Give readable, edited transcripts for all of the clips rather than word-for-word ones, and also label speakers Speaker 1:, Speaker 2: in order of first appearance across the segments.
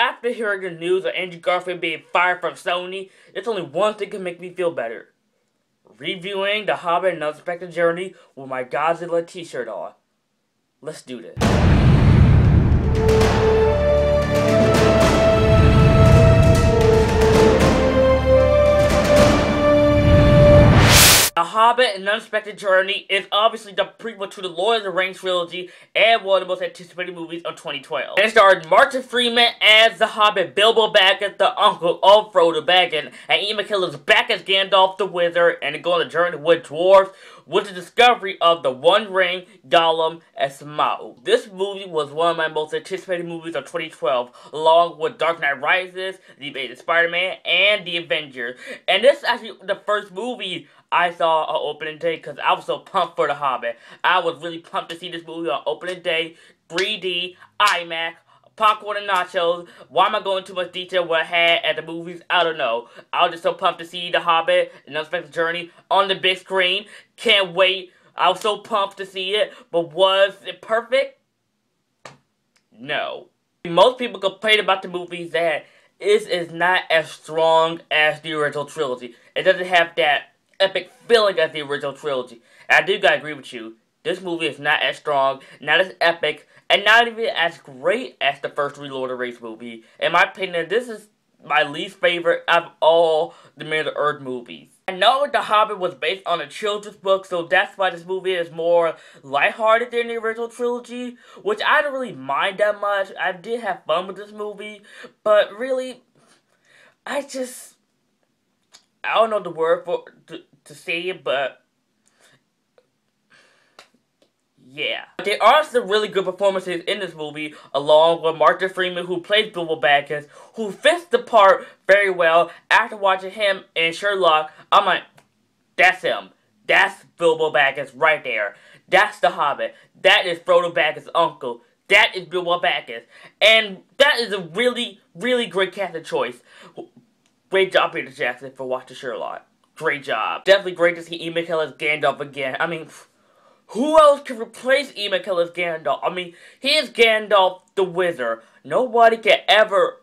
Speaker 1: after hearing the news of Andrew Garfield being fired from Sony, there's only one thing can make me feel better. Reviewing The Hobbit and Unexpected Journey with my Godzilla t-shirt on. Let's do this. The Hobbit and Unexpected Journey is obviously the prequel to the Lord of the Rings trilogy and one of the most anticipated movies of 2012. And it starred Martin Freeman as the Hobbit, Bilbo Baggins, the uncle of Frodo Baggins, and Ian McKellen's back as Gandalf the Wizard, and they go on a journey with dwarves with the discovery of the One Ring, Gollum, and Smaug. This movie was one of my most anticipated movies of 2012, along with Dark Knight Rises, The Amazing Spider-Man, and The Avengers. And this is actually the first movie I saw on opening day because I was so pumped for The Hobbit. I was really pumped to see this movie on opening day, 3D, IMAX, popcorn and nachos. Why am I going into much detail what I had at the movies? I don't know. I was just so pumped to see The Hobbit and Unexpected Journey on the big screen. Can't wait. I was so pumped to see it. But was it perfect? No. Most people complain about the movies that it is not as strong as the original trilogy. It doesn't have that epic feeling as the original trilogy. And I do gotta agree with you. This movie is not as strong, not as epic, and not even as great as the first three Lord of the Rings movie. In my opinion, this is my least favorite of all the Middle-earth movies. I know The Hobbit was based on a children's book, so that's why this movie is more lighthearted than the original trilogy, which I don't really mind that much. I did have fun with this movie, but really, I don't know the word for to say it, but yeah. There are some really good performances in this movie, along with Martin Freeman, who plays Bilbo Baggins, who fits the part very well. After watching him in Sherlock, I'm like, that's him. That's Bilbo Baggins right there. That's The Hobbit. That is Frodo Baggins' uncle. That is Bilbo Baggins. And that is a really, really great casting choice. Great job, Peter Jackson, for watching Sherlock. Great job. Definitely great to see Ian McKellen as Gandalf again. I mean, who else can replace Ian McKellen as Gandalf? I mean, he is Gandalf the Wizard. Nobody can ever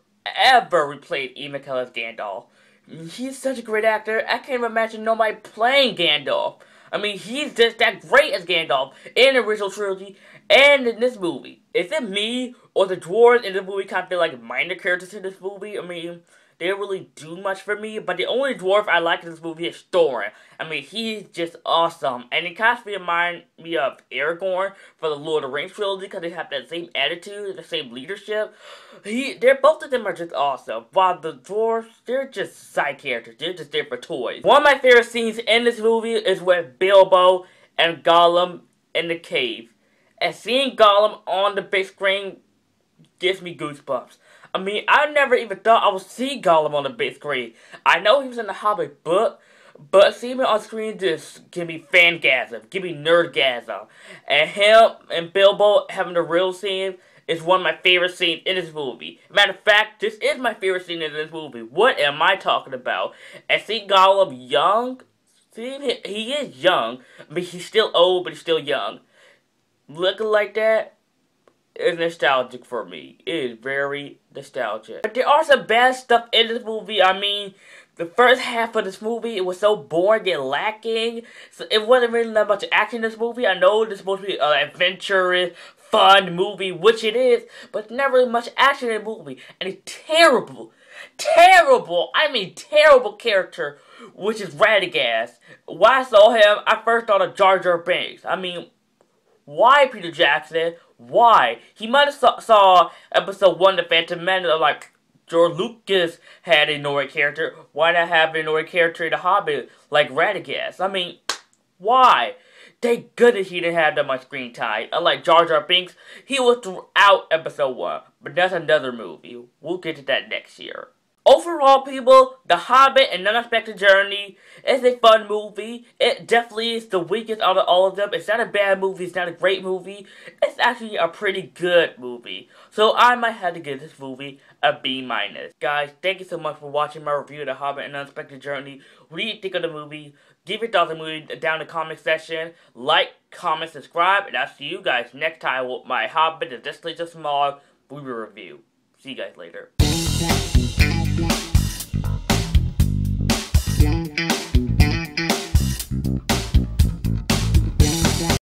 Speaker 1: replace Ian McKellen as Gandalf. He's such a great actor. I can't even imagine nobody playing Gandalf. I mean, he's just that great as Gandalf in the original trilogy and in this movie. Is it me or the dwarves in the movie kind of feel like minor characters in this movie? I mean, they don't really do much for me, but the only dwarf I like in this movie is Thorin. I mean, he's just awesome. And it kind of reminds me of Aragorn for the Lord of the Rings trilogy because they have that same attitude, the same leadership. Both of them are just awesome. While the dwarves, they're just side characters. They're just there for toys. One of my favorite scenes in this movie is with Bilbo and Gollum in the cave. And seeing Gollum on the big screen gives me goosebumps. I mean, I never even thought I would see Gollum on the big screen. I know he was in the Hobbit book, but seeing him on screen just give me fangasm, give me nerdgasm. And him and Bilbo having the real scene is one of my favorite scenes in this movie. Matter of fact, this is my favorite scene in this movie. What am I talking about? And seeing Gollum young, he is young. I mean, he's still old, but he's still young. Looking like that is nostalgic for me. It is very nostalgic. But there are some bad stuff in this movie. I mean, the first half of this movie, it was so boring and lacking. So it wasn't really that much action in this movie. I know this is supposed to be an adventurous, fun movie, which it is, but never really much action in the movie. And a terrible character, which is Radagast. When I saw him, I first thought of Jar Jar Binks. I mean, why, Peter Jackson? Why? He might have saw episode 1 of Phantom Menace, like George Lucas had a annoying character. Why not have an annoying character in The Hobbit like Radagast? I mean, why? Thank goodness he didn't have that much screen time. Unlike Jar Jar Binks, he was throughout episode 1. But that's another movie. We'll get to that next year. Overall, people, The Hobbit and Unexpected Journey is a fun movie. It definitely is the weakest out of all of them. It's not a bad movie. It's not a great movie. It's actually a pretty good movie. So I might have to give this movie a B-. Guys, thank you so much for watching my review of The Hobbit and Unexpected Journey. What do you think of the movie? Give your thoughts on the movie down in the comment section. Like, comment, subscribe, and I'll see you guys next time with my Hobbit, The Destination Smog movie review. See you guys later.